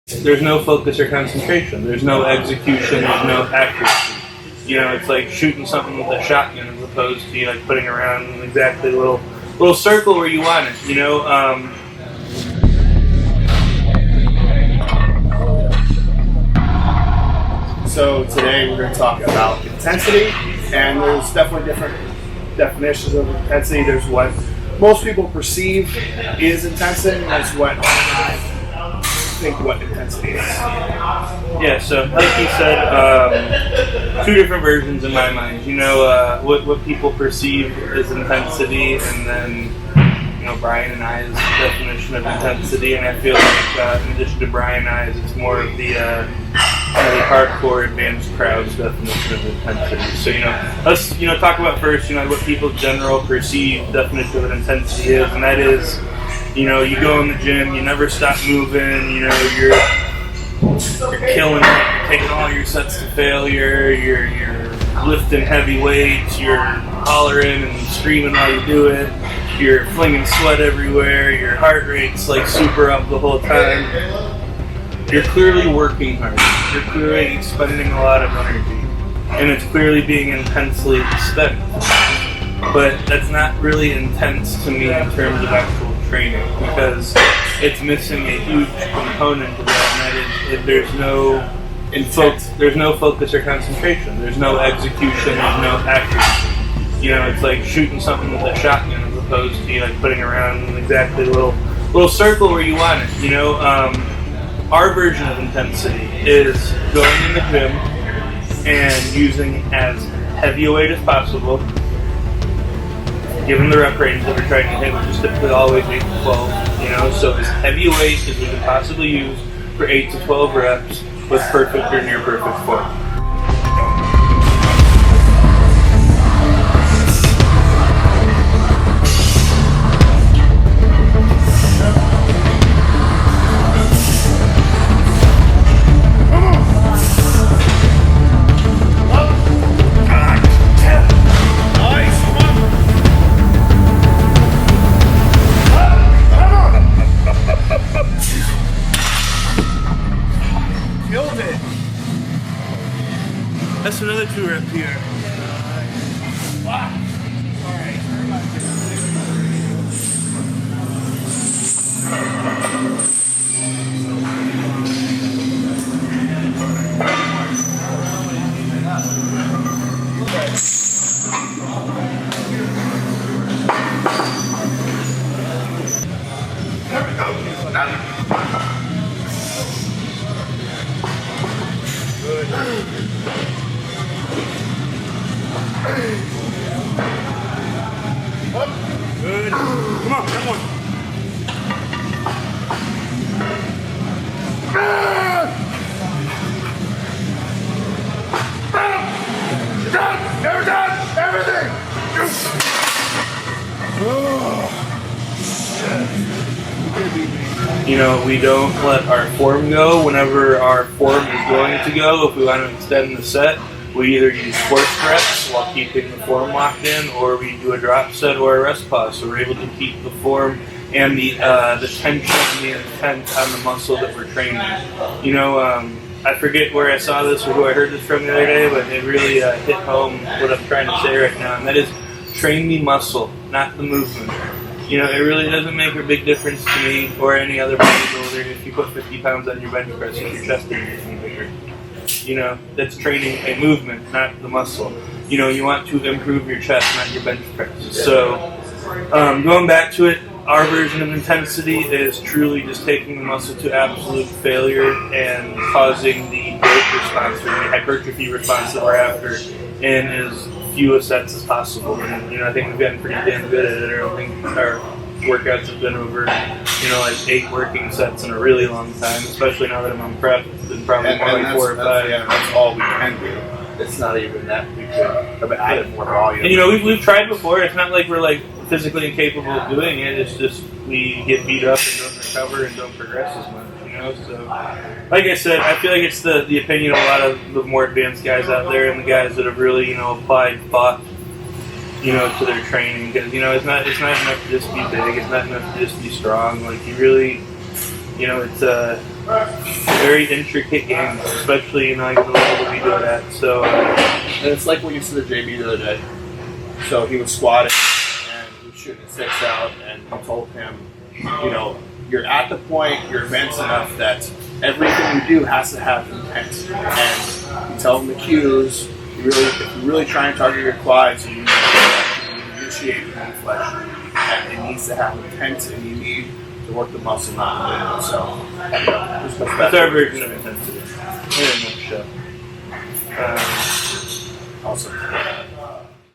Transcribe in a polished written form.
There's no focus or concentration. There's no execution. There's no accuracy. You know, it's like shooting something with a shotgun as opposed to like putting around in exactly a little circle where you want it. You know. So today we're going to talk about intensity, and there's definitely different definitions of intensity. There's what most people perceive is intensity, and there's what I think what intensity is. Yeah, so like you said, two different versions in my mind. You know, what people perceive as intensity, and then, you know, Bryan and I's definition of intensity. And I feel like in addition to Bryan and I's, it's more of the hardcore advanced crowd's definition of intensity. So, you know, let's, you know, talk about first, you know, what people's general perceived definition of intensity is, and that is, you know, you go in the gym, you never stop moving, you know, you're killing it, you're taking all your sets to failure, you're lifting heavy weights, you're hollering and screaming while you do it, you're flinging sweat everywhere, your heart rate's like super up the whole time. You're clearly working hard. You're clearly expending a lot of energy, and it's clearly being intensely spent. But that's not really intense to me in terms of actual training, because it's missing a huge component of that, and that is there's no focus or concentration. There's no execution. There's no accuracy. You know, it's like shooting something with a shotgun as opposed to like putting around in exactly a little circle where you want it. You know. Our version of intensity is going in the gym and using as heavy a weight as possible, given the rep range that we're trying to hit, which is typically always 8 to 12, you know, so as heavy a weight as we can possibly use for 8 to 12 reps with perfect or near perfect form. That's another 2 rep here. Wow. Good. Come on, come on. You're done! You're done! Everything! You know, we don't let our form go whenever our form is going to go. If we want to extend the set, we either use force reps while keeping the form locked in, or we do a drop set or a rest pause, so we're able to keep the form and the tension and the intent on the muscle that we're training. You know, I forget where I saw this or who I heard this from the other day, but it really hit home what I'm trying to say right now, and that is train the muscle, not the movement. You know, it really doesn't make a big difference to me or any other bodybuilder if you put 50 pounds on your bench press and your chest is getting bigger. You know, that's training a movement, not the muscle. You know, you want to improve your chest, not your bench press. So, going back to it, our version of intensity is truly just taking the muscle to absolute failure and causing the growth response or the hypertrophy response that we're after in as few sets as possible. And, you know, I think we've gotten pretty damn good at it. I don't think our workouts have been over, you know, like 8 working sets in a really long time, especially now that I'm on prep. It's been probably more like 4 or 5. Yeah, that's all we can do. It's not even that we could have added more volume. And, you know, we've tried before. It's not like we're like physically incapable of doing it. It's just we get beat up and don't recover and don't progress as much. You know, so like I said, I feel like it's the opinion of a lot of the more advanced guys out there and the guys that have really, you know, applied thought, you know, to their training, because, you know, it's not enough to just be big. It's not enough to just be strong. Like, you really, you know, it's very intricate game, especially like the level that we do it at. So, and it's like what you said to JB the other day. So he was squatting and he was shooting 6 out, and I told him, you're at the point, you're advanced enough that everything you do has to have intent. And you tell him the cues. If you're really trying to target your quads, you need to initiate the knee flexion, and it needs to have intent, and you need to work the muscle, not the limb. So, this goes back that's our version of intensity. In a nutshell. Awesome.